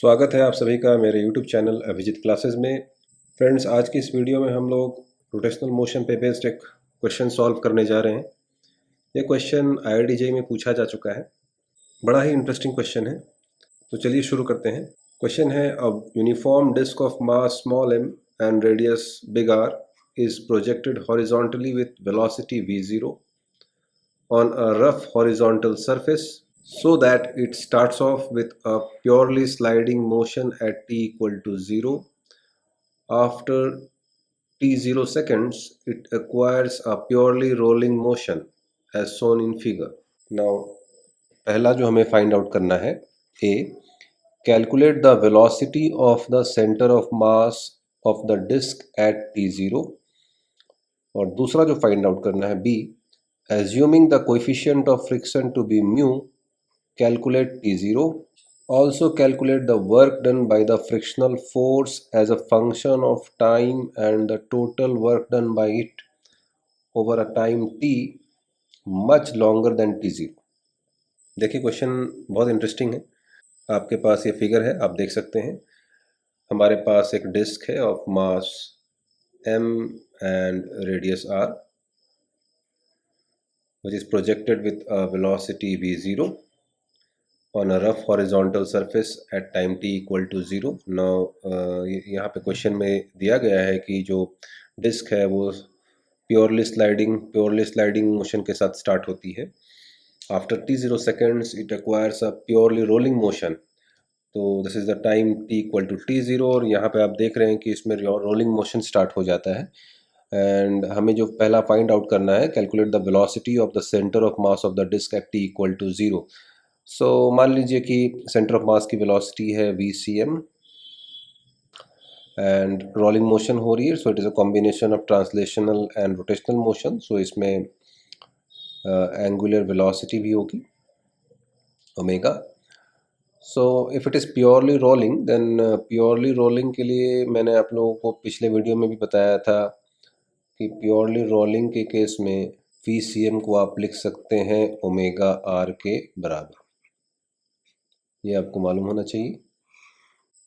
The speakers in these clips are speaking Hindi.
स्वागत है आप सभी का मेरे YouTube चैनल अभिजीत क्लासेस में। फ्रेंड्स, आज की इस वीडियो में हम लोग रोटेशनल मोशन पे बेस्ड एक क्वेश्चन सॉल्व करने जा रहे हैं। ये क्वेश्चन IIT में पूछा जा चुका है। बड़ा ही इंटरेस्टिंग क्वेश्चन है, तो चलिए शुरू करते हैं। क्वेश्चन है, a uniform disc of mass small m and radius big R is projected horizontally with velocity v0 on a rough horizontal surface so that it starts off with a purely sliding motion at t equal to 0. After t0 seconds, it acquires a purely rolling motion as shown in figure. Now, पहला जो हमें फाइंड आउट करना है, A, calculate the velocity of the center of mass of the disk at t0. और दूसरा जो फाइंड आउट करना है, B, assuming the coefficient of friction to be mu, calculate T0. Also calculate the work done by the frictional force as a function of time and the total work done by it over a time t much longer than t0. देखिए, क्वेश्चन बहुत इंटरेस्टिंग है। आपके पास ये फिगर है, आप देख सकते हैं। हमारे पास एक डिस्क है of mass m and radius r which is projected with a velocity v0 on a rough horizontal surface at time t equal to 0. Now यहाँ पे क्वेश्चन में दिया गया है कि जो डिस्क है वो प्योरली स्लाइडिंग मोशन के साथ स्टार्ट होती है। After t0 seconds it acquires a purely rolling motion. तो this is the time t equal to t0 और यहाँ पे आप देख रहे हैं कि इसमें रोलिंग मोशन स्टार्ट हो जाता है। एंड हमें जो पहला फाइंड आउट करना है, calculate the velocity of the centre of mass of the disc at t equal to 0। So मान लीजिए कि सेंटर ऑफ मास की वेलोसिटी है vcm एंड रोलिंग मोशन हो रही है, so it is a combination of translational and rotational motion. So इसमें एंगुलर वेलोसिटी भी होगी omega. So if it is purely rolling, then purely rolling के लिए मैंने आप लोगों को पिछले वीडियो में भी बताया था कि प्योरली रोलिंग के केस में vcm को आप लिख सकते हैं ओमेगा r के बराबर। ये आपको मालूम होना चाहिए,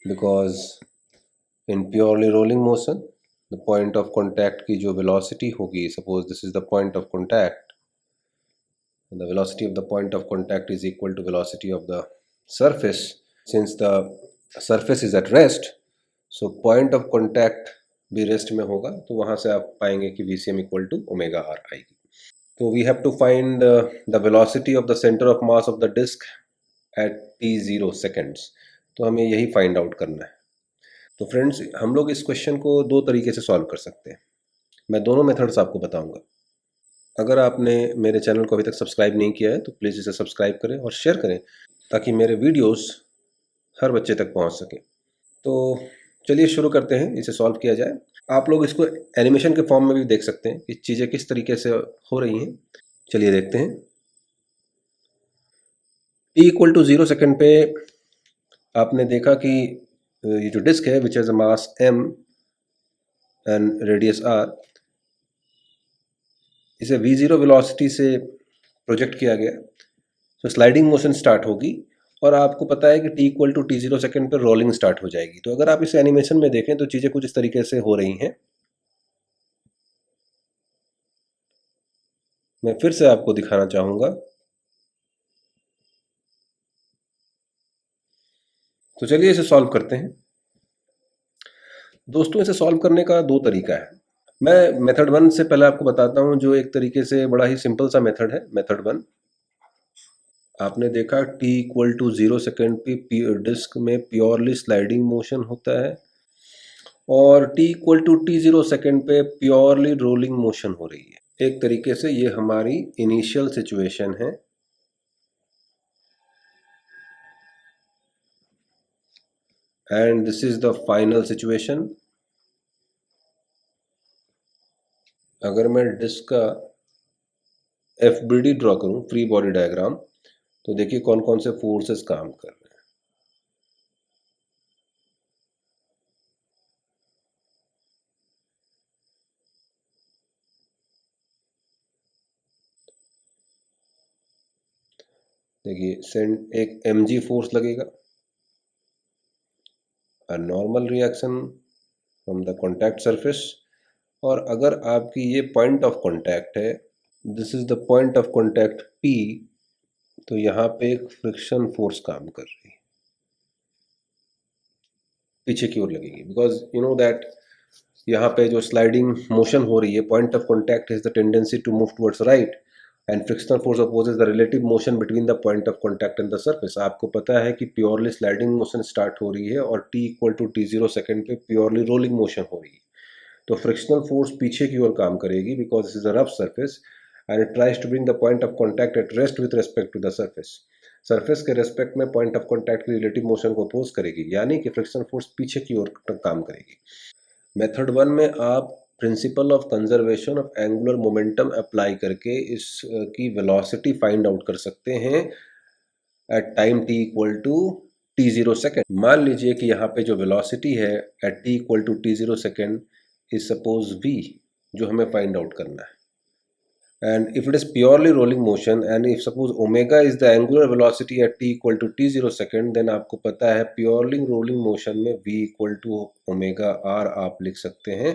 because in purely rolling motion the point of contact की जो वेलोसिटी होगी, suppose this is the point of contact, the velocity of the point of contact is equal to velocity of the surface. Since the surface is at rest, so point of contact भी रेस्ट में होगा, तो वहाँ से आप पाएंगे कि vcm equal to omega r आएगी। तो we have to find the velocity of the centre of mass of the disc at t0 seconds. तो हमें यही फाइंड आउट करना है। तो फ्रेंड्स, हम लोग इस क्वेश्चन को दो तरीके से सॉल्व कर सकते हैं। मैं दोनों मेथड्स आपको बताऊंगा। अगर आपने मेरे चैनल को अभी तक सब्सक्राइब नहीं किया है तो प्लीज़ इसे सब्सक्राइब करें और शेयर करें ताकि मेरे वीडियोस हर बच्चे तक पहुंच सकें। तो चलिए शुरू करते हैं, इसे सॉल्व किया जाए। आप लोग इसको एनिमेशन के फॉर्म में भी देख सकते हैं कि चीज़ें किस तरीके से हो रही हैं। चलिए देखते हैं। t इक्वल टू 0 सेकेंड पे आपने देखा कि ये जो डिस्क है which has a mass m and radius r, इसे v0 वेलोसिटी से प्रोजेक्ट किया गया। तो स्लाइडिंग मोशन स्टार्ट होगी और आपको पता है कि t equal to t0 second पर रोलिंग स्टार्ट हो जाएगी। तो अगर आप इस एनिमेशन में देखें तो चीज़ें कुछ इस तरीके से हो रही हैं। मैं फिर से आपको दिखाना चाहूँगा। तो चलिए इसे सॉल्व करते हैं। दोस्तों, इसे सॉल्व करने का दो तरीका है। मैं मेथड 1 से पहले आपको बताता हूँ, जो एक तरीके से बड़ा ही सिंपल सा मेथड है। मेथड 1, आपने देखा t इक्वल टू 0 सेकेंड पे डिस्क में प्योरली स्लाइडिंग मोशन होता है और t equal to t0 second पे प्योरली रोलिंग मोशन हो रही है। एक तरीके से ये हमारी इनिशियल सिचुएशन है and this is the final situation. अगर मैं डिस्क का FBD ड्रॉ करूं, फ्री बॉडी डायग्राम, तो देखिए कौन कौन से फोर्सेस काम कर रहे हैं। देखिए एक mg फोर्स लगेगा, a normal reaction from the contact surface, और अगर आपकी ये पॉइंट ऑफ कांटेक्ट है, this is the point of contact P, तो यहाँ पे एक फ्रिक्शन फोर्स काम कर रही है, पीछे की ओर लगेगी, बिकॉज यू नो दैट यहाँ पे जो स्लाइडिंग मोशन हो रही है, point of contact is the tendency to move towards right and frictional force opposes the relative motion between the point of contact and the surface. आपको पता है कि प्योरली स्लाइडिंग मोशन स्टार्ट हो रही है और t equal to t0 second पे प्योरली रोलिंग मोशन हो रही है, तो फ्रिक्शनल फोर्स पीछे की ओर काम करेगी because this is a rough surface and it tries to bring the point of contact at rest with respect to the surface. Surface के रेस्पेक्ट में पॉइंट ऑफ कांटेक्ट की रिलेटिव मोशन को अपोज करेगी, यानी कि फ्रिक्शनल फोर्स पीछे की ओर काम करेगी। मेथड 1 में आप principle of conservation of angular momentum apply करके इसकी वेलोसिटी फाइंड आउट कर सकते हैं at time t equal to t0 second. मान लीजिए कि यहाँ पे जो वेलोसिटी है at t equal to t0 second is suppose v, जो हमें फाइंड आउट करना है, and if it is purely rolling motion and if suppose omega is the angular velocity at t equal to t0 second, then आपको पता है purely rolling motion में v equal to omega r आप लिख सकते हैं,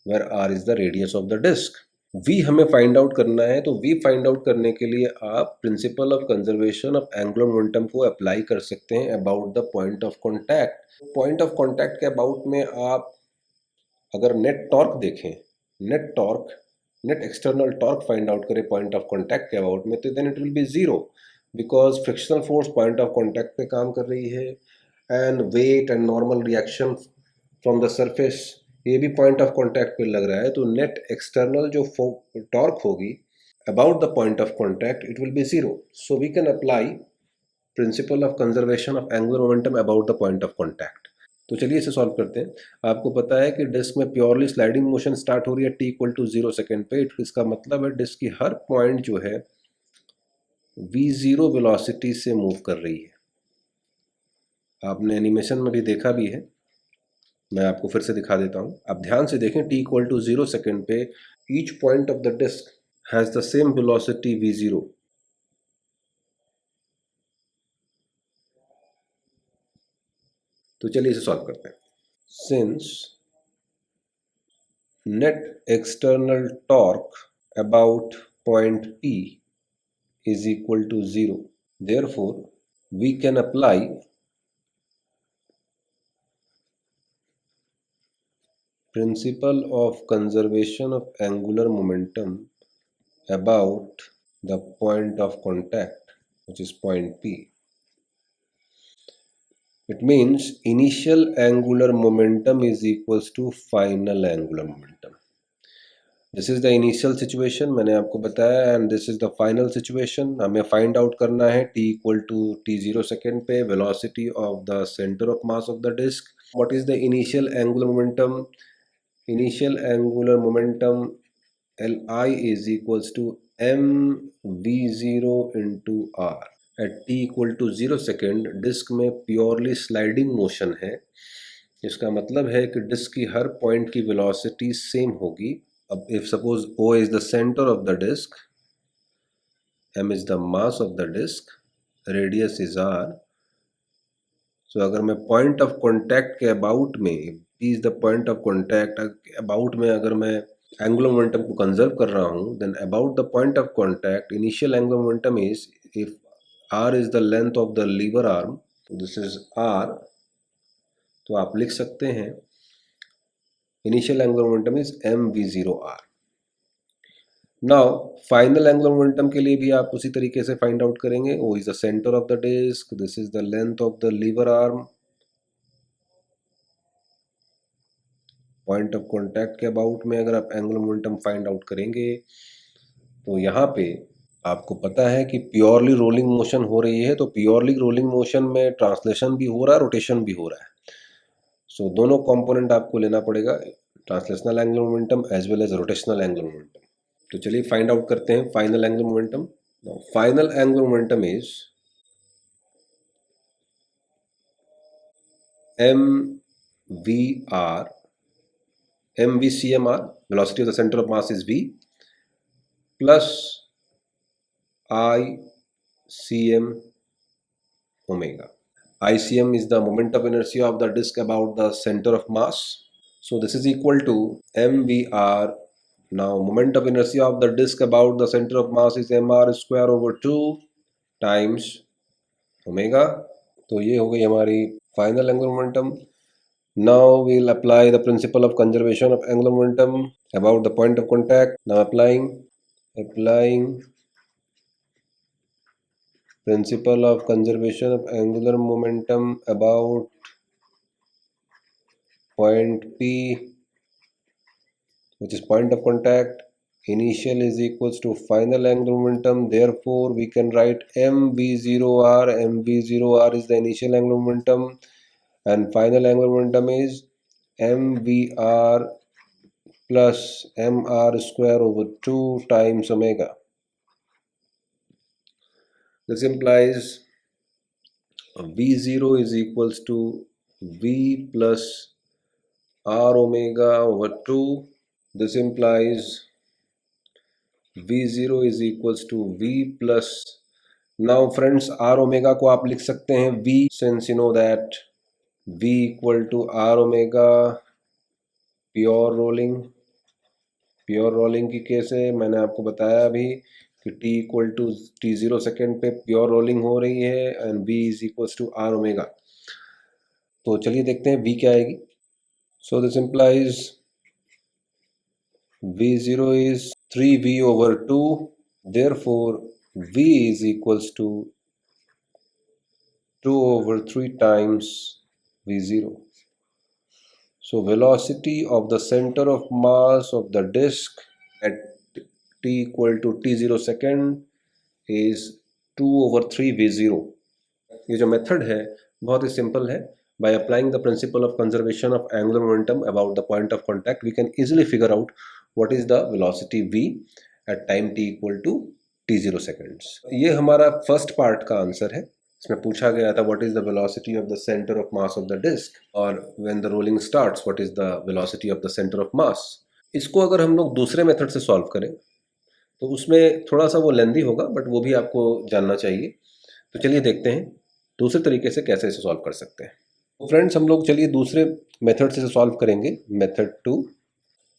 where r is the radius of the disk। v हमें फाइंड आउट करना है, तो v फाइंड आउट करने के लिए आप principle of conservation of angular momentum को अप्लाई कर सकते हैं about the point of contact. Point of contact के अबाउट में आप अगर नेट टॉर्क देखें, net external torque find out करें पॉइंट ऑफ कांटेक्ट के अबाउट में, तो then it will be zero, because frictional force point of contact पे काम कर रही है and weight and normal reaction from the surface ये भी पॉइंट ऑफ कांटेक्ट पे लग रहा है, तो नेट एक्सटर्नल जो टॉर्क होगी about the point of contact it will be zero. So we can apply principle of conservation of angular momentum about the point of contact. तो चलिए इसे सॉल्व करते हैं। आपको पता है कि डिस्क में प्योरली स्लाइडिंग मोशन स्टार्ट हो रही है t इक्वल टू 0 सेकेंड पे, इसका मतलब है डिस्क की हर पॉइंट जो है v0 वेलोसिटी से मूव कर रही है। आपने एनिमेशन में भी देखा भी है, मैं आपको फिर से दिखा देता हूं। आप ध्यान से देखें, t इक्वल टू 0 सेकेंड पे each point of the disc has the same velocity v0। तो चलिए इसे सॉल्व करते हैं। Since net external torque about point P is equal to 0. Therefore, we can apply principle of conservation of angular momentum about the point of contact, which is point P. It means initial angular momentum is equals to final angular momentum. This is the initial situation, मैंने आपको बताया, and this is the final situation. हमें फाइंड आउट करना है t equal to t0 second पे velocity of the centre of mass of the disc. What is the initial angular momentum? Initial angular momentum Li is equals to mv0 into r। At t equal to 0 second disc में प्योरली स्लाइडिंग मोशन है, इसका मतलब है कि डिस्क की हर पॉइंट की वेलोसिटी सेम होगी। अब if suppose O is the center of the disk, M is the mass of the disk, radius is R, so अगर मैं point of contact के about में, P is the point of contact, about में अगर मैं angular momentum को conserve कर रहा हूँ, then about the point of contact, initial angular momentum is, if R is the length of the lever arm, this is R, तो आप लिख सकते हैं initial angular momentum is mv0r। Now final angular momentum के लिए भी आप उसी तरीके से फाइंड आउट करेंगे। O is the centre of the disc, this is the length of the lever arm, point of contact के अबाउट में अगर आप एंगुलर मोमेंटम फाइंड आउट करेंगे, तो यहाँ पे आपको पता है कि प्योरली रोलिंग मोशन हो रही है, तो प्योरली रोलिंग मोशन में ट्रांसलेशन भी हो रहा है, रोटेशन भी हो रहा है। सो दोनों कंपोनेंट आपको लेना पड़ेगा, translational angular momentum as well as rotational angular momentum. तो चलिए फाइंड आउट करते हैं final angular momentum. Final angular momentum is mvr, mvcmr, velocity of the center of mass is v, plus I cm omega। ICM is the moment of inertia of the disk about the center of mass. So this is equal to mvr. Now moment of inertia of the disk about the center of mass is mr square over 2 times omega. तो ये हो गई हमारी final angular momentum. Now we'll apply the principle of conservation of angular momentum about the point of contact. Now applying principle of conservation of angular momentum about point P, which is point of contact. Initial is equals to final angular momentum. Therefore, we can write mv0r. mv0r is the initial angular momentum, and final angular momentum is mvr plus mr square over 2 times omega. This implies v0 is equals to v plus r omega over 2. This implies v0 is equals to v plus. Now friends, r omega को आप लिख सकते हैं v, since you know that v equal to r omega pure rolling की केस है. मैंने आपको बताया अभी कि t equal to t0 second पे प्योर रोलिंग हो रही है and v is equals to r omega. तो चलिए देखते हैं v क्या आएगी. So this implies v0 is 3v over 2. Therefore v is equals to 2 over 3 times v0. So velocity of the center of mass of the disk at t equal to t0 second is 2 over 3 v0. ये जो मेथड है बहुत ही सिंपल है. By applying the principle of conservation of angular momentum about the point of contact, we can easily figure out what is the velocity v at time t equal to t0 seconds. ये हमारा फर्स्ट पार्ट का आंसर है. इसमें पूछा गया था what is the velocity of the center of mass of the disk, और when the rolling starts what is the velocity of the center of mass. इसको अगर हम लोग दूसरे मेथड से सॉल्व करें तो उसमें थोड़ा सा वो लेंदी होगा, बट वो भी आपको जानना चाहिए. तो चलिए देखते हैं दूसरे तरीके से कैसे इसे सॉल्व कर सकते हैं. तो फ्रेंड्स, हम लोग चलिए दूसरे मेथड से सॉल्व करेंगे, method 2.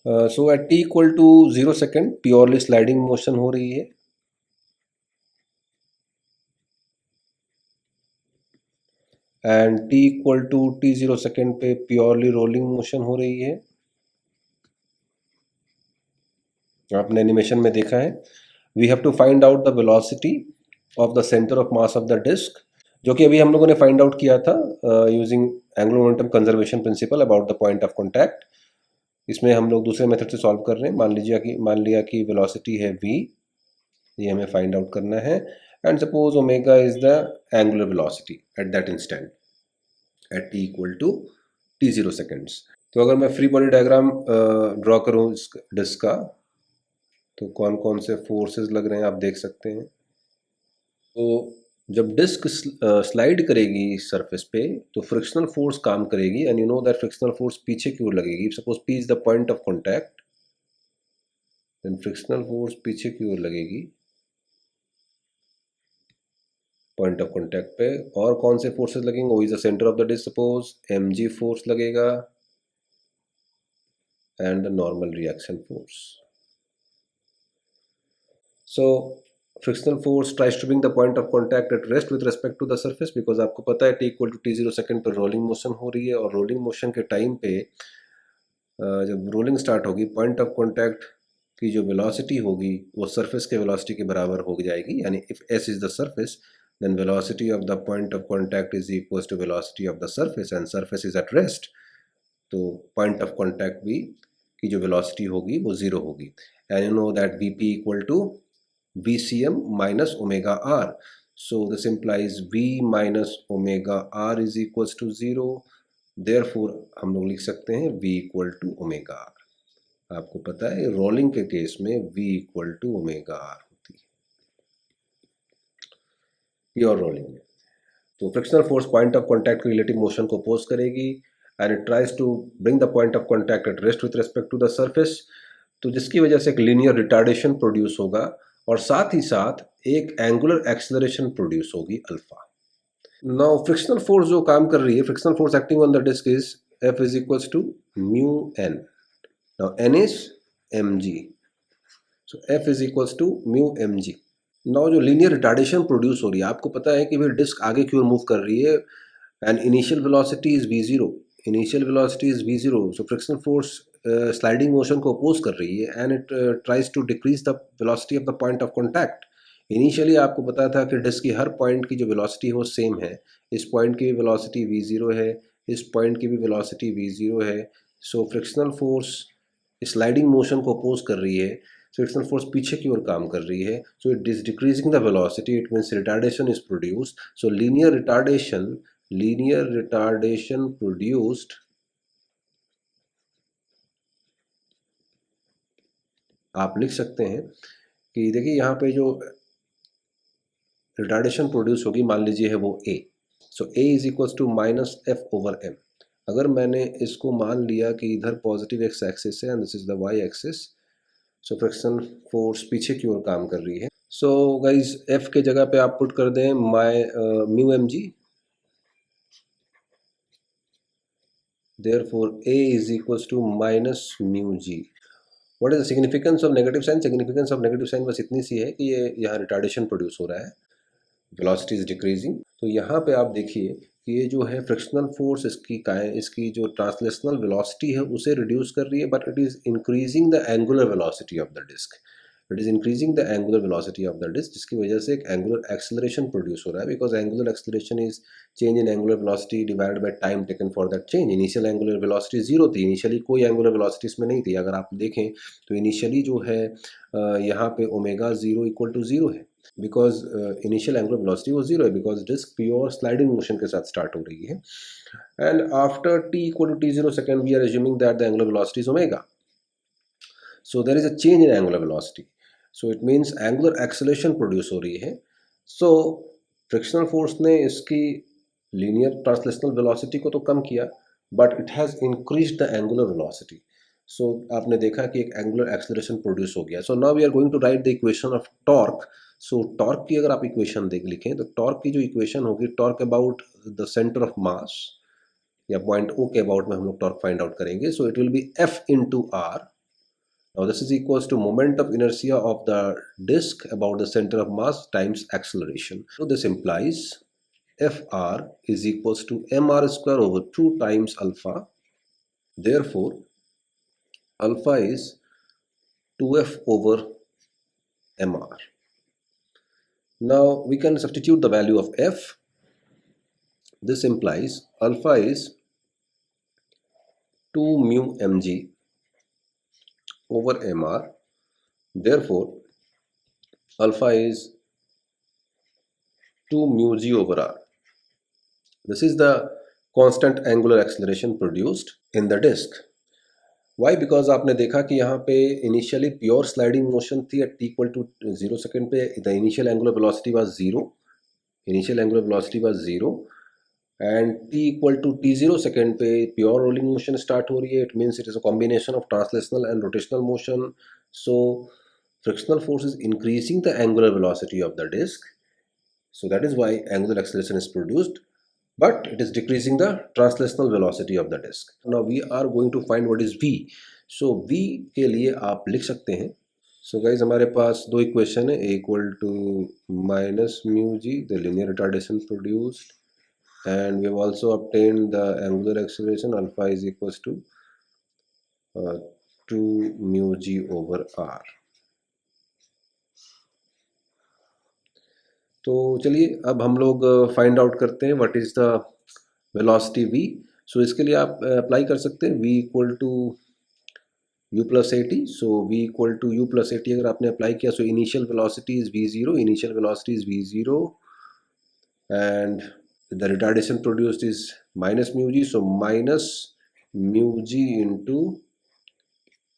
So at t equal to 0 second purely sliding motion हो रही है, and t equal to t0 second पे प्योरली रोलिंग मोशन हो रही है. आपने एनिमेशन में देखा है. We have to find out the velocity of the centre of mass of the disc, जो कि अभी हम लोगों ने फाइंड आउट किया था using angular momentum conservation principle about the point of contact. इसमें हम लोग दूसरे मेथड से सॉल्व कर रहे हैं. मान लिया कि वेलोसिटी है v, ये हमें फाइंड आउट करना है, and suppose omega is the angular velocity at that instant at t equal to t0 seconds. तो अगर मैं फ्री बॉडी डायग्राम ड्रॉ करूँ इस डिस्क का, तो कौन कौन से फोर्सेस लग रहे हैं आप देख सकते हैं. तो जब डिस्क स्लाइड करेगी सरफेस पे तो फ्रिक्शनल फोर्स काम करेगी, and you know that frictional force पीछे की ओर लगेगी. Suppose P is the point of contact, then frictional force पीछे की ओर लगेगी पॉइंट ऑफ कॉन्टैक्ट पे. और कौन से फोर्सेस लगेंगे? वो is the centre of the disc, suppose mg force लगेगा and the normal reaction force. So frictional force tries to bring the point of contact at rest with respect to the surface, because आपको पता है t equal to t0 second पर रोलिंग मोशन हो रही है, और रोलिंग मोशन के टाइम पे जब रोलिंग स्टार्ट होगी पॉइंट ऑफ कॉन्टैक्ट की जो वेलोसिटी होगी वो सरफेस के वेलोसिटी के बराबर हो जाएगी. यानी if s is the surface then velocity of the point of contact is equal to velocity of the surface, and surface is at rest. तो पॉइंट ऑफ कॉन्टैक्ट भी की जो वेलोसिटी होगी वो जीरो होगी. And you know that vp equal to VCM minus omega r. So this implies V minus omega r is equals to 0. Therefore हम लोग लिख सकते हैं V equal to omega r. आपको पता है रोलिंग के केस में V equal to omega r होती है प्योर रोलिंग में. तो frictional force point of contact की रिलेटिव मोशन को अपोज करेगी, and it tries to bring the point of contact at rest with respect to the surface. तो जिसकी वजह से एक लीनियर रिटार्डेशन प्रोड्यूस होगा, और साथ ही साथ एक एंगुलर एक्सेलरेशन प्रोड्यूस होगी अल्फा. नाउ फ्रिक्शनल फोर्स जो काम कर रही है, frictional force acting on the disc is F is equals to mu N. Now N is M G, so F is equals to mu M G. Now जो लीनियर रिटार्डेशन प्रोड्यूस हो रही है, आपको पता है कि भाई डिस्क आगे की ओर मूव कर रही है and initial velocity is v zero. Initial velocity is v zero, so frictional force sliding motion को अपोज कर रही है and it tries to decrease the velocity of the point of contact. Initially आपको पता था कि डिस्क की हर पॉइंट की जो वेलोसिटी है वो सेम है. इस पॉइंट की भी वेलोसिटी v जीरो है, इस पॉइंट की भी वेलोसिटी v जीरो है. सो फ्रिक्शनल फोर्स स्लाइडिंग मोशन को अपोज कर रही है. फ्रिक्शनल फोर्स पीछे की ओर काम कर रही है, so it is decreasing the velocity, it means retardation is produced. So linear retardation produced, आप लिख सकते हैं कि देखिए यहाँ पे जो रिटार्डेशन प्रोड्यूस होगी, मान लीजिए है वो a. So a is equals to minus F over M. अगर मैंने इसको मान लिया कि इधर पॉजिटिव एक्स एक्सिस है and this is the Y axis, so friction force पीछे की ओर काम कर रही है. सो गाइज f के जगह पे आप पुट कर दें mu M G. Therefore, A is equals to minus mu g. What is the significance of negative sign? Significance of negative sign बस इतनी सी है कि ये यहाँ रिटार्डेशन प्रोड्यूस हो रहा है, वेलोसिटी इज डिक्रीजिंग. तो यहाँ पे आप देखिए कि ये जो है फ्रिक्शनल फोर्स इसकी जो ट्रांसलेशनल वेलोसिटी है उसे रिड्यूस कर रही है, but it is increasing the angular velocity of the disc. It is increasing the angular velocity of the disc, जिसकी वजह से एक एंगुलर एक्सेलरेशन प्रोड्यूस हो रहा है, because angular acceleration is change in angular velocity divided by time taken for that change. Initial angular velocity zero थी, इनिशियली कोई एंगुलर वेलोसिटी इसमें नहीं थी. अगर आप देखें तो इनिशियली जो है यहाँ पे omega zero equal to zero है, बिकॉज इनिशियल एंगुलर वेलोसिटी वो जीरो है, because disc pure sliding motion के साथ स्टार्ट हो रही है. And after t equal to T zero second we are assuming that the angular velocity is omega. So there is a change in angular velocity. So it means angular acceleration produce हो रही है. So frictional force ने इसकी linear translational velocity को तो कम किया, but it has increased the angular velocity. So आपने देखा कि एक angular acceleration produce हो गया. So now we are going to write the equation of torque. So torque की अगर आप equation लिखें तो torque की जो equation होगी, torque about the center of mass या point O के about में हम लोग torque find out करेंगे. So it will be F into R. Now this is equals to moment of inertia of the disk about the center of mass times acceleration. So this implies Fr is equals to mr square over 2 times alpha. Therefore, alpha is 2f over mr. Now we can substitute the value of f. This implies alpha is 2 mu mg over mr. Therefore, alpha is 2 mu g over r. This is the constant angular acceleration produced in the disk. Why? Because आपने देखा कि यहाँ पे initially pure sliding motion थी at t equal to 0 second पे, the initial angular velocity was 0. Initial angular velocity was 0. And t equal to t0 second पे pure rolling motion start हो रही है. It means it is a combination of translational and rotational motion. So frictional force is increasing the angular velocity of the disk. So that is why angular acceleration is produced, but it is decreasing the translational velocity of the disk. Now we are going to find what is v. So v के लिए आप लिख सकते हैं. So guys हमारे पास दो इक्वेशन है, a equal to minus mu g, the linear retardation produced, and we have also obtained the angular acceleration alpha is equals to 2 mu g over r. तो चलिए अब हम लोग फाइंड आउट करते हैं what is the velocity v. So इसके लिए आप अप्लाई कर सकते हैं v equal to u plus A T. So v equal to u plus A T अगर आपने अप्लाई किया, so initial velocity is v zero, initial velocity is v zero and the retardation produced is minus mu G. So minus mu G into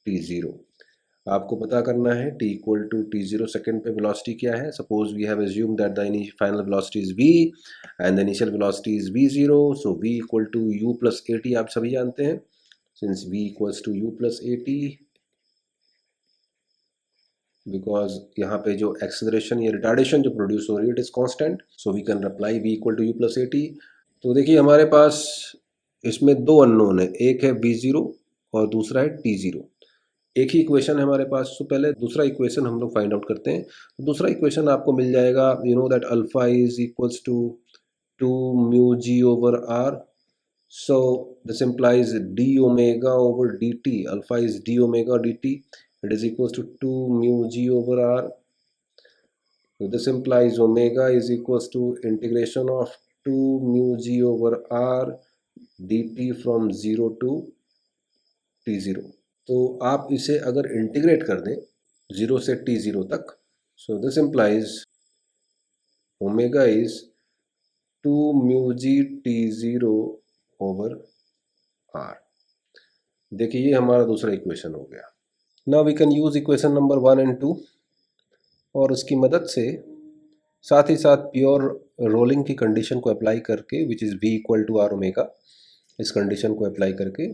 T zero. आपको पता करना है t equal to T zero second पे वेलोसिटी क्या है. Suppose we have assume that the final velocity is v and the initial velocity is v zero. So v equal to u plus A T आप सभी जानते हैं. Since v equals to u plus A T, because यहाँ पे जो एक्सेलरेशन या रिटार्डेशन जो प्रोड्यूस हो रही है it is constant, so we can apply v equal to U plus A T. तो देखिए हमारे पास इसमें दो अननोन है, एक है v0 और दूसरा है t0। एक ही इक्वेशन है हमारे पास, तो पहले दूसरा इक्वेशन हम लोग फाइंड आउट करते हैं। तो दूसरा इक्वेशन आपको मिल जाएगा, you know that alpha is equals to 2 mu G over R. So this implies d omega over dt. Alpha is d omega dt. It is equals to 2 mu g over r. So this implies omega is equals to integration of 2 mu g over r dt from 0 to t0। तो आप इसे अगर इंटीग्रेट कर दें 0 से t0 तक, so this implies omega is 2 mu g t0 over r। देखिए ये हमारा दूसरा इक्वेशन हो गया। Now we can use equation number 1 and 2 और उसकी मदद से साथ ही साथ प्योर रोलिंग की कंडीशन को अप्लाई करके, which is v equal to R omega, इस कंडीशन को अप्लाई करके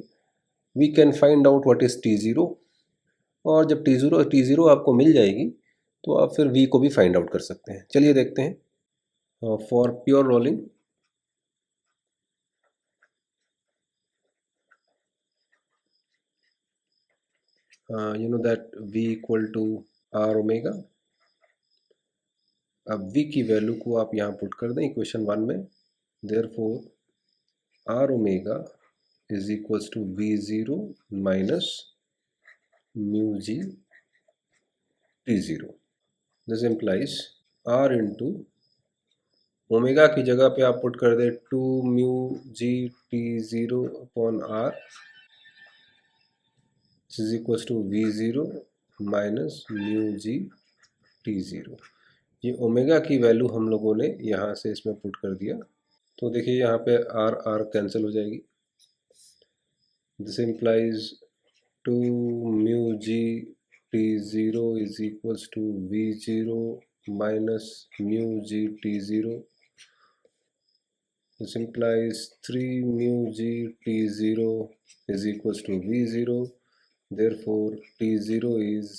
we can find out what is t0। और जब t0 आपको मिल जाएगी तो आप फिर v को भी फाइंड आउट कर सकते हैं। चलिए देखते हैं। For pure rolling you know that v equal to R omega. अब v की वैल्यू को आप यहाँ पुट कर दें इक्वेशन 1 में, therefore R omega is equals to v0 minus mu ji t0। This implies r into omega की जगह पे आप पुट कर दें 2 mu ji t0 upon r is equals to v0 minus mu ji t0। ये ओमेगा की वैल्यू हम लोगों ने यहाँ से इसमें पुट कर दिया, तो देखिए यहाँ पे आर आर कैंसिल हो जाएगी। This implies 2 mu ji t0 is equals to v0 minus mu ji t0। This implies 3 mu ji t0 is equals to v0, therefore t0 is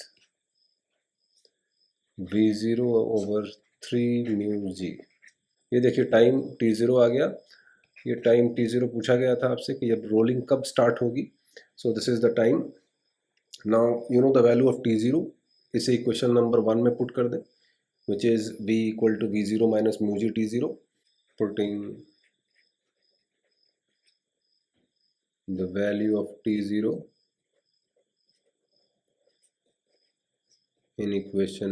v0 over 3 mu g. ये देखिए टाइम t0 आ गया। ये टाइम t0 पूछा गया था आपसे कि अब रोलिंग कब स्टार्ट होगी, so this is the time. Now you know the value of t0, इसे इक्वेशन नंबर 1 में पुट कर दें, which is v equal to v0 minus mu ji t0। Putting the value of t0 in equation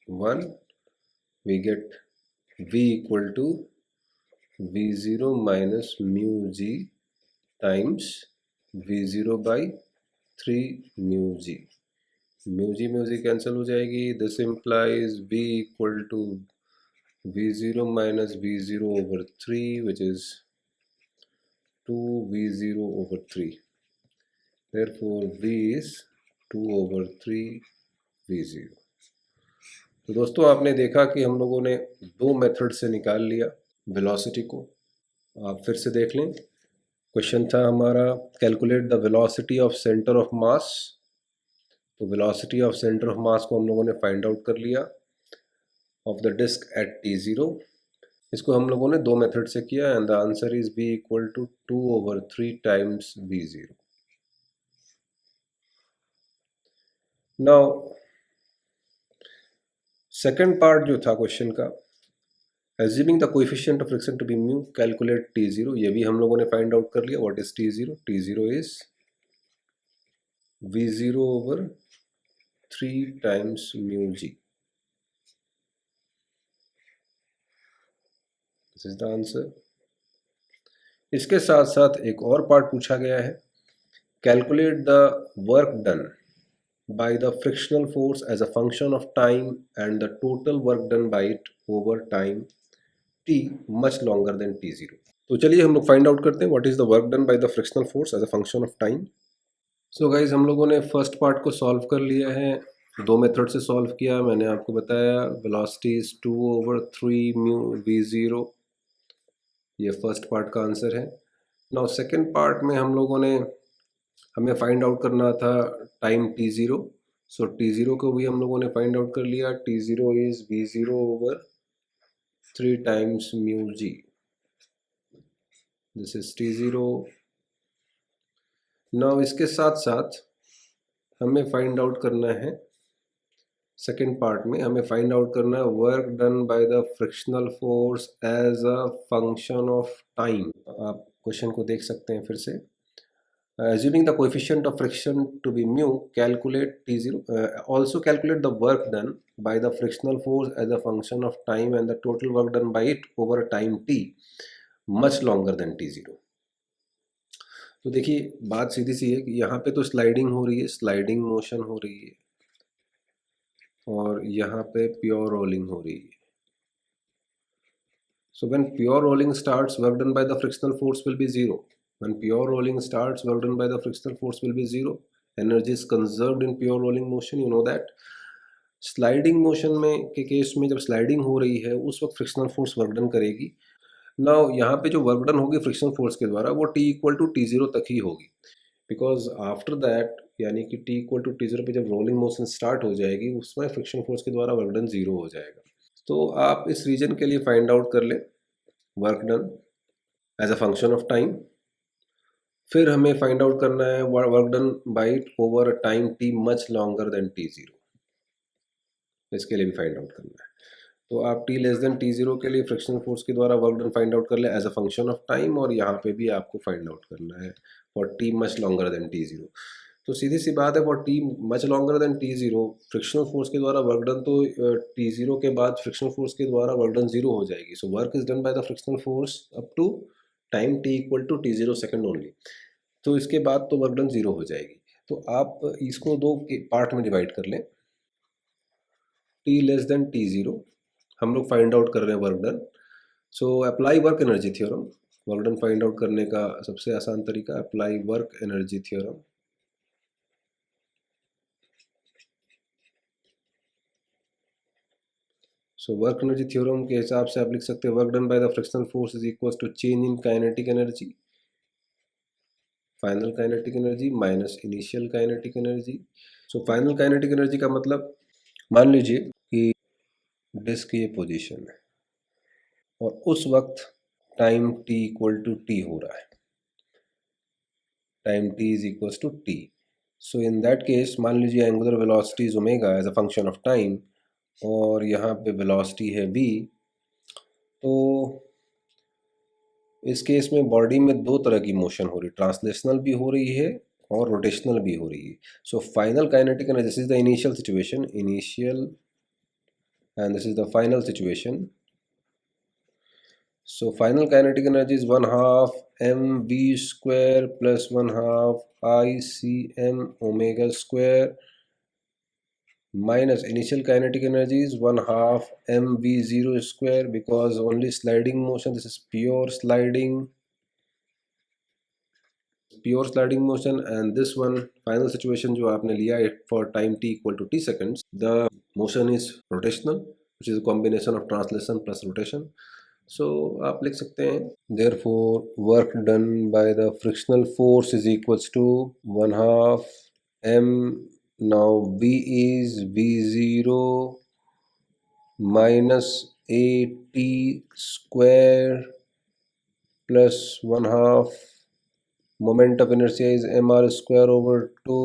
1, we get v equal to v0 minus mu g times v0 by 3 mu G. Mu G cancel हो जाएगी। This implies v equal to v0 minus v0 over 3 which is 2 v0 over 3, therefore v is 2 over 3 v0। तो दोस्तों आपने देखा कि हम लोगों ने दो मेथड से निकाल लिया वेलोसिटी को। आप फिर से देख लें, क्वेश्चन था हमारा calculate the velocity of centre of mass. तो velocity of centre of mass को हम लोगों ने फाइंड आउट कर लिया of the disc at t0। इसको हम लोगों ने दो मेथड से किया and the answer is v equal to 2 over 3 times v0। Now second part जो था क्वेश्चन का, assuming the coefficient of friction to be mu, calculate t0। ये भी हम लोगों ने फाइंड आउट कर लिया। What is t0? t0 is v0 over 3 times mu G. This is the answer. इसके साथ साथ एक और पार्ट पूछा गया है, calculate the work done by the frictional force as a function of time and the total work done by it over time t much longer than t0। तो चलिए हम लोग फाइंड आउट करते हैं what is the work done by the frictional force as a function of time. So guys हम लोगों ने फर्स्ट पार्ट को सॉल्व कर लिया है, दो मेथड से सॉल्व किया। मैंने आपको बताया velocity is 2 over 3 mu v0, ये फर्स्ट पार्ट का आंसर है। नाउ सेकेंड पार्ट में हम लोगों ने हमें फाइंड आउट करना था टाइम t0, सो T0 को भी हम लोगों ने फाइंड आउट कर लिया। T0 is V0 over 3 times mu G. This is T0। Now इसके साथ साथ हमें फाइंड आउट करना है, सेकेंड पार्ट में हमें फाइंड आउट करना है work done by the frictional force as a function of time. आप क्वेश्चन को देख सकते हैं फिर से। Assuming the coefficient of friction to be mu, calculate T0. Also calculate the work done by the frictional force as a function of time and the total work done by it over a time t much longer than T0. तो देखिए बात सीधी सी है कि यहाँ पे तो स्लाइडिंग हो रही है, स्लाइडिंग मोशन हो रही है, और यहाँ पे प्योर रोलिंग हो रही है। So when pure rolling starts, work done by the frictional force will be zero. When pure rolling starts, work done by the frictional force will be zero. Energy is conserved in pure rolling motion, you know that. Sliding motion में के केस में जब स्लाइडिंग हो रही है उस वक्त फ्रिक्शनल फोर्स वर्क डन करेगी। नाउ यहाँ पे जो वर्क डन होगी फ्रिक्शनल फोर्स के द्वारा वो T इक्वल टू T0 तक ही होगी, बिकॉज आफ्टर दैट यानी कि T इक्वल टू T0 पे जब रोलिंग मोशन स्टार्ट हो जाएगी उसमें फ्रिक्शन फोर्स के द्वारा वर्क डन जीरो हो जाएगा। तो आप इस रीजन के लिए फाइंड आउट कर लें work done as a function of time. फिर हमें फाइंड आउट करना है work done by it over a time T much longer than T0। इसके लिए भी फाइंड आउट करना है। तो आप T लेस देन T0 के लिए फ्रिक्शनल फोर्स के द्वारा वर्क डन फाइंड आउट कर ले as a function of time, और यहाँ पे भी आपको फाइंड आउट करना है for T much longer than T0। तो सीधी सी बात है, for T much longer than T0 frictional force के द्वारा वर्क डन तो T0 के बाद फ्रिक्शनल फोर्स के द्वारा वर्क डन जीरो हो जाएगी। So work is done by the frictional force up to time T equal to T0 second only. तो इसके बाद तो वर्क डन जीरो हो जाएगी। तो आप इसको दो पार्ट में डिवाइड कर लें। T लेस देन T0 हम लोग फाइंड आउट कर रहे हैं work done. So apply work energy theorem. Work done find out करने का सबसे आसान तरीका apply work energy theorem. So work energy theorem के हिसाब से आप लिख सकते हैं work done by the frictional force is equal to change in kinetic energy, final kinetic energy minus initial kinetic energy. So final kinetic energy का मतलब, मान लीजिए कि डिस्क ये पोजीशन है और उस वक्त time t equal to T हो रहा है, time t is equal to T. So in that case मान लीजिए angular velocity is omega as a function of time, और यहाँ पे वेलोसिटी है v। तो इस केस में बॉडी में दो तरह की मोशन हो रही है, ट्रांसलेशनल भी हो रही है और रोटेशनल भी हो रही है। सो final kinetic energy, this is the initial situation, initial, and this is the final situation. So final kinetic energy is 1/2 mv square plus 1/2 ICM omega square minus initial kinetic energy is 1/2 mv0 square, because only sliding motion, this is pure sliding motion, and this one final situation जो आपने लिया है for time t equal to t seconds, the motion is rotational, which is a combination of translation plus rotation. So आप लिख सकते हैं therefore work done by the frictional force is equals to 1/2 m, now v is v0 minus at square plus 1/2 moment of inertia is mr square over 2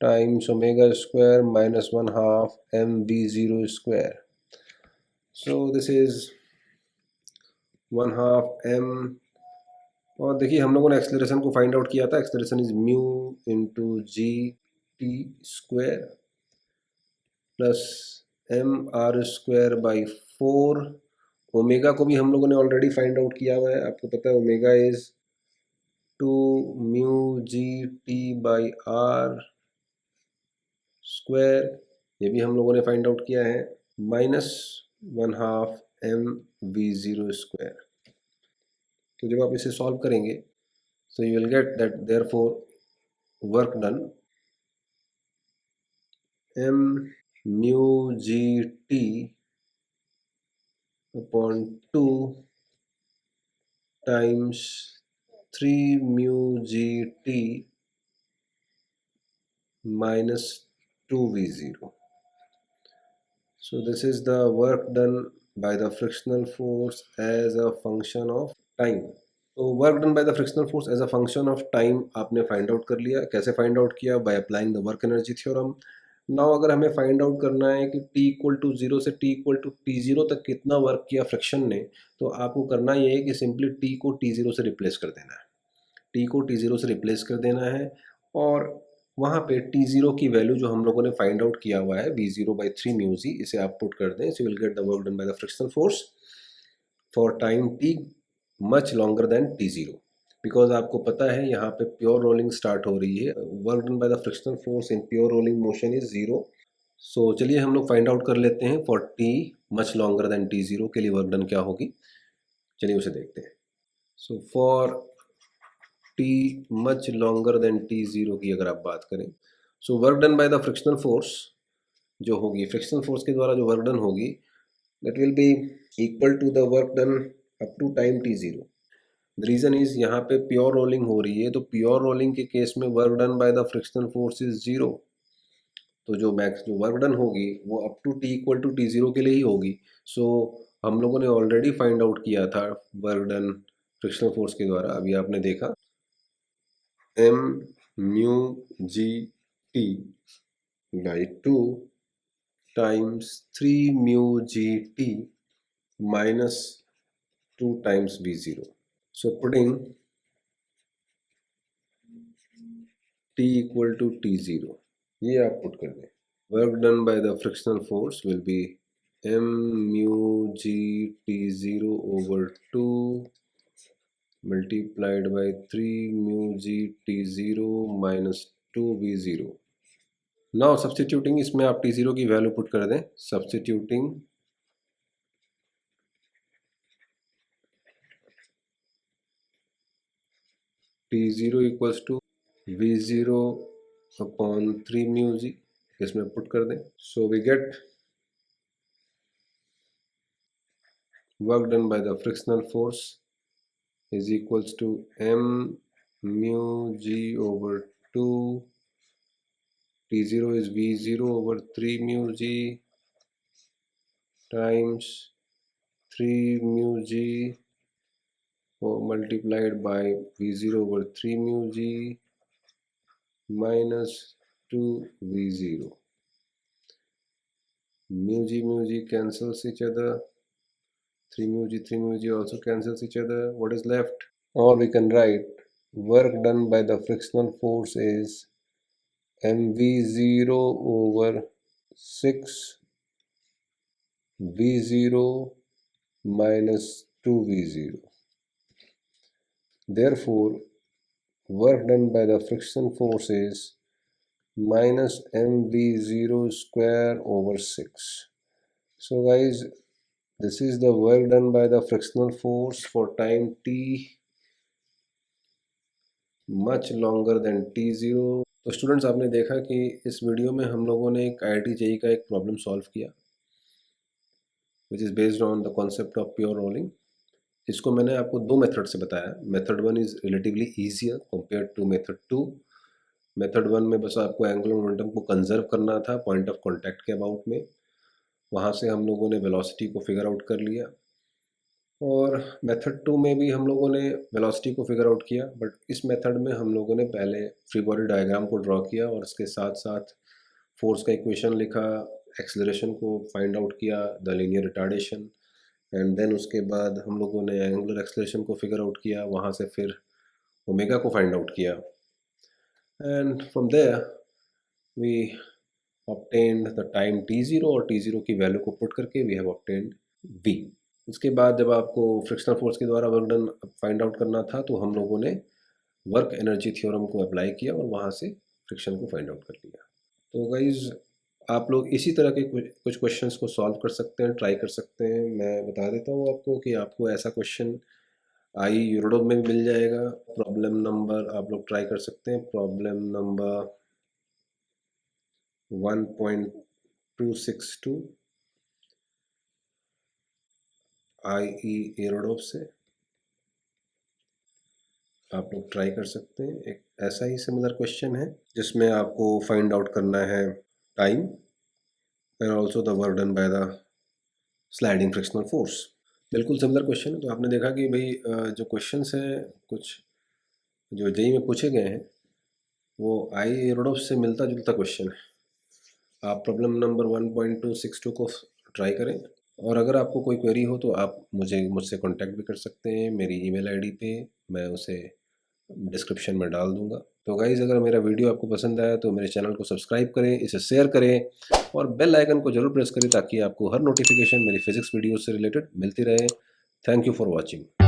times omega square minus 1/2 mv0 square. So this is 1/2 m, और देखिए हम लोगों ने एक्सेलरेशन को फाइंड आउट किया था, acceleration is mu into G T square plus M R square by 4। Omega को भी हम लोगों ने ऑलरेडी फाइंड आउट किया हुआ है, आपको पता है omega is 2 mu G T by R square, ये भी हम लोगों ने फाइंड आउट किया है, minus 1/2 M V zero square. तो जब आप इसे सॉल्व करेंगे so you will get that therefore work done m mu g t upon 2 times 3 mu g t minus 2v0. So this is the work done by the frictional force as a function of time. तो work done by the frictional force as a function of time आपने फाइंड आउट कर लिया. कैसे फाइंड आउट किया? By applying the work energy theorem. Now अगर हमें फाइंड आउट करना है कि t इक्वल टू 0 से t इक्वल टू t0 तक कितना वर्क किया फ्रिक्शन ने, तो आपको करना ये है कि सिंपली t को t0 से रिप्लेस कर देना है. t को t0 से रिप्लेस कर देना है और वहाँ पे t0 की वैल्यू जो हम लोगों ने फाइंड आउट किया हुआ है v0/3 म्यू जी, इसे आप पुट कर दें. So will get the work done by the frictional force for time t much longer than t0. Because आपको पता है यहाँ पे प्योर रोलिंग स्टार्ट हो रही है. Work done by the frictional force in pure rolling motion is 0. सो चलिए हम लोग फाइंड आउट कर लेते हैं for t much longer than t0 के लिए वर्क डन क्या होगी. चलिए उसे देखते हैं. So for t much longer than t0 की अगर आप बात करें, so work done by the frictional force जो होगी, फ्रिक्शनल फोर्स के द्वारा जो वर्क डन होगी, that will be equal to the work done up to time t0. The reason is यहाँ पे प्योर रोलिंग हो रही है, तो प्योर रोलिंग के केस में work done by the frictional force is 0. तो जो वर्क डन होगी वो up to t equal to t0 के लिए ही होगी. सो हम लोगों ने ऑलरेडी फाइंड आउट किया था वर्क डन फ्रिक्शनल फोर्स के द्वारा. अभी आपने देखा m mu G T by 2 times 3 mu G T minus 2 times v0. So putting t equal to t0, ये आप पुट कर दें. Work done by the frictional force will be m mu ji t0 over 2 multiplied by 3 mu ji t0 minus 2 v0. Now substituting, इसमें आप t0 की वैल्यू पुट कर दें. Substituting t0 equals to v0 upon 3 mu g, इसमें पुट कर दें. So we get work done by the frictional force is equals to m mu g over 2, t0 is v0 over 3 mu g times 3 mu g multiplied by v0 over 3 mu g minus 2 v0. Mu g cancels each other. 3 mu g also cancels each other. What is left? Or we can write work done by the frictional force is mv0 over 6 v0 minus 2 v0. Therefore, work done by the friction force is minus mv0 square over 6. So guys, this is the work done by the frictional force for time t much longer than t0. तो स्टूडेंट्स, आपने देखा कि इस वीडियो में हम लोगों ने एक IIT JEE का एक प्रॉब्लम सॉल्व किया which is based on the concept of pure rolling. इसको मैंने आपको दो मेथड से बताया. Method 1 is relatively easier compare to method 2. Method 1 में बस आपको एंगुलर मोमेंटम को कंजर्व करना था पॉइंट ऑफ कॉन्टैक्ट के अबाउट में. वहाँ से हम लोगों ने वेलोसिटी को फिगर आउट कर लिया. और मेथड 2 में भी हम लोगों ने वेलोसिटी को फिगर आउट किया, बट इस मेथड में हम लोगों ने पहले फ्री बॉडी डायग्राम को ड्रॉ किया और इसके साथ साथ फोर्स का इक्वेशन लिखा, एक्सेलरेशन को फाइंड आउट किया, the linear retardation, and then उसके बाद हम लोगों ने एंगुलर एक्सेलरेशन को फिगर आउट किया. वहाँ से फिर ओमेगा को फाइंड आउट किया, and from there we obtained the time t0 और t0 की वैल्यू को पुट करके वी हैव ऑब्टेन्ड v. इसके बाद जब आपको फ्रिक्शनल फोर्स के द्वारा वर्क डन फाइंड आउट करना था तो हम लोगों ने वर्क एनर्जी थ्योरम को अप्लाई किया और वहाँ से फ्रिक्शन को फाइंड आउट कर लिया. तो गाइज, आप लोग इसी तरह के कुछ क्वेश्चंस को सॉल्व कर सकते हैं, ट्राई कर सकते हैं. मैं बता देता हूँ आपको कि आपको ऐसा क्वेश्चन यूरोडोब में भी मिल जाएगा. प्रॉब्लम नंबर आप लोग ट्राई कर सकते हैं. प्रॉब्लम नंबर 1.262 IE यूरोडोब से आप लोग ट्राई कर सकते हैं. एक ऐसा ही सिमिलर क्वेश्चन है जिसमें आपको फाइंड आउट करना है time and also the work done by the sliding frictional force। बिल्कुल सिमिलर क्वेश्चन है। तो आपने देखा कि भाई जो क्वेश्चंस हैं कुछ जो जेई में पूछे गए हैं वो आई रोडोफ से मिलता जुलता क्वेश्चन है। आप प्रॉब्लम नंबर 1.262 को ट्राई करें, और अगर आपको कोई क्वेरी हो तो आप मुझसे कांटेक्ट भी कर सकते हैं मेरी ईमेल आईडी पे, मैं उसे डिस्क्रिप्शन में डाल दूंगा। तो गाइज़, अगर मेरा वीडियो आपको पसंद आया तो मेरे चैनल को सब्सक्राइब करें, इसे शेयर करें और बेल आइकन को जरूर प्रेस करें ताकि आपको हर नोटिफिकेशन मेरी फिजिक्स वीडियो से रिलेटेड मिलती रहे। Thank you for watching.